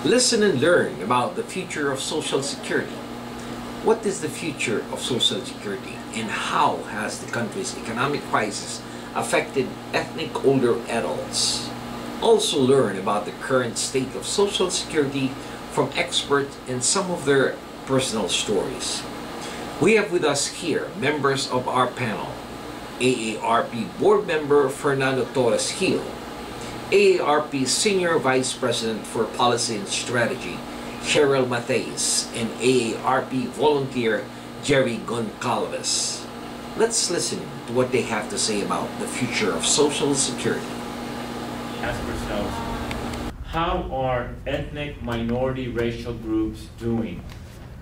Listen and learn about the future of Social Security. What is the future of Social Security and how has the country's economic crisis affected ethnic older adults? Also learn about the current state of Social Security from experts and some of their personal stories. We have with us here members of our panel: AARP Board Member Fernando Torres Gil, AARP Senior Vice President for Policy and Strategy Cheryl Mattheys, and AARP Volunteer Jerry Goncalves. Let's listen to what they have to say about the future of Social Security. Ask ourselves, how are ethnic minority racial groups doing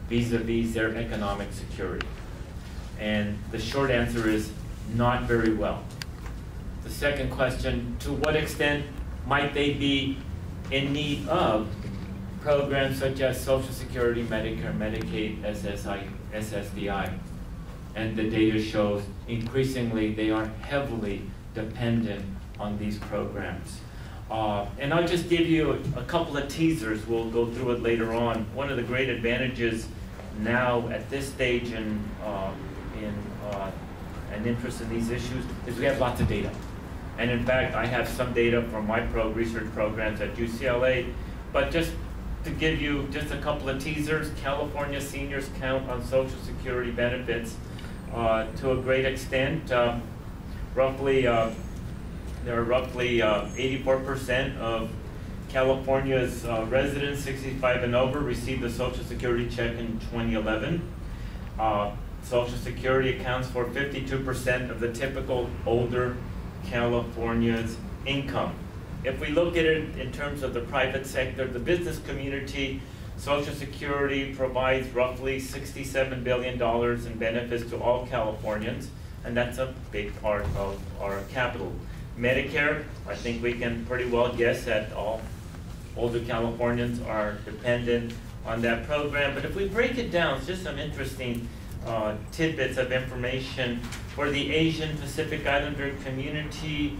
vis-a-vis their economic security? And the short answer is not very well. The second question, to what extent might they be in need of programs such as Social Security, Medicare, Medicaid, SSDI? And the data shows increasingly they are heavily dependent on these programs. And I'll just give you a couple of teasers. We'll go through it later on. One of the great advantages now at this stage in an interest in these issues is we have lots of data. And in fact, I have some data from my research programs at UCLA, but just to give you just a couple of teasers, California seniors count on Social Security benefits to a great extent. There are roughly 84% of California's residents 65 and over received a Social Security check in 2011. Social Security accounts for 52% of the typical older California's income. If we look at it in terms of the private sector, the business community, Social Security provides roughly $67 billion in benefits to all Californians, and that's a big part of our capital. Medicare, I think we can pretty well guess that all older Californians are dependent on that program. But if we break it down, it's just some interesting tidbits of information for the Asian Pacific Islander community.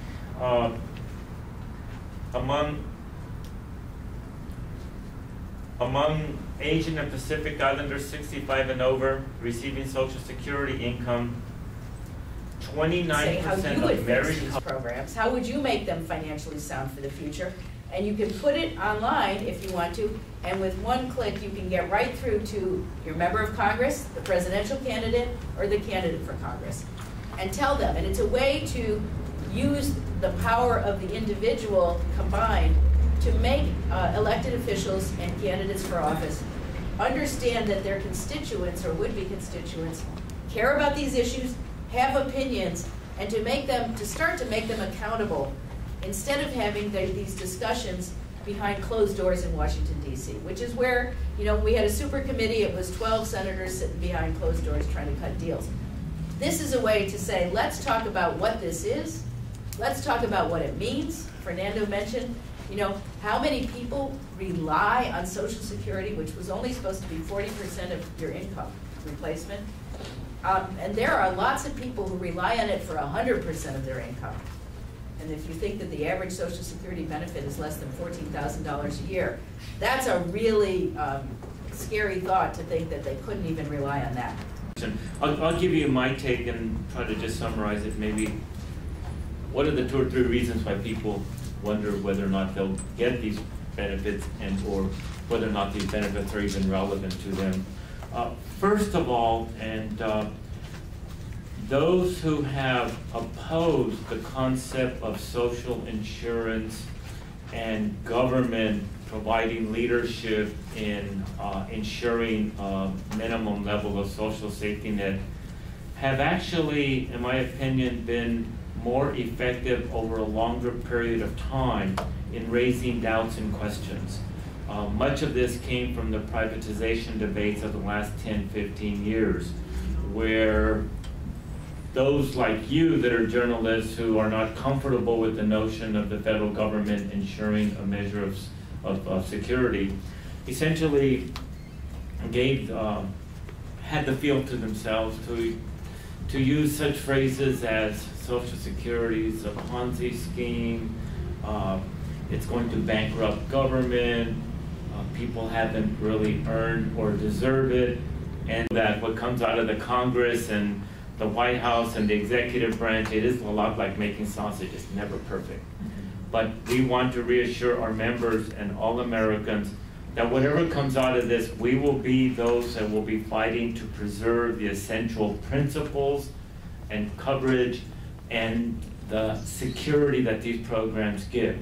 Among Asian and Pacific Islanders 65 and over receiving Social Security income, 29% of married programs. How would you make them financially sound for the future? And you can put it online if you want to, and with one click you can get right through to your member of Congress, the presidential candidate, or the candidate for Congress, and tell them. And it's a way to use the power of the individual combined to make elected officials and candidates for office understand that their constituents or would-be constituents care about these issues, have opinions, and to start to make them accountable instead of having these discussions behind closed doors in Washington, D.C., which is where, we had a super committee, it was 12 senators sitting behind closed doors trying to cut deals. This is a way to say, let's talk about what this is, let's talk about what it means. Fernando mentioned, how many people rely on Social Security, which was only supposed to be 40% of your income replacement. And there are lots of people who rely on it for 100% of their income. And if you think that the average Social Security benefit is less than $14,000 a year, that's a really scary thought to think that they couldn't even rely on that. I'll give you my take and try to just summarize it. Maybe what are the 2 or 3 reasons why people wonder whether or not they'll get these benefits and or whether or not these benefits are even relevant to them. First of all, and those who have opposed the concept of social insurance and government providing leadership in ensuring a minimum level of social safety net have actually, in my opinion, been more effective over a longer period of time in raising doubts and questions. Much of this came from the privatization debates of the last 10, 15 years, where those like you that are journalists who are not comfortable with the notion of the federal government ensuring a measure of security, essentially had the feel to themselves to use such phrases as Social Security is a Ponzi scheme, it's going to bankrupt government, people haven't really earned or deserve it, and that what comes out of the Congress and the White House and the executive branch, it is a lot like making sausage. It's never perfect. But we want to reassure our members and all Americans that whatever comes out of this, we will be those that will be fighting to preserve the essential principles and coverage and the security that these programs give,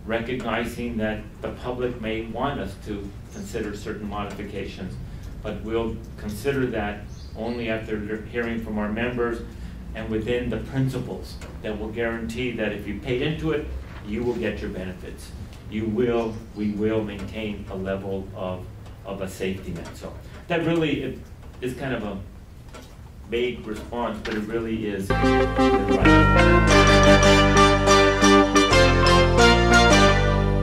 recognizing that the public may want us to consider certain modifications, but we'll consider that only after hearing from our members and within the principles that will guarantee that if you paid into it, you will get your benefits. We will maintain a level of a safety net. So that really is kind of a vague response, but it really is the right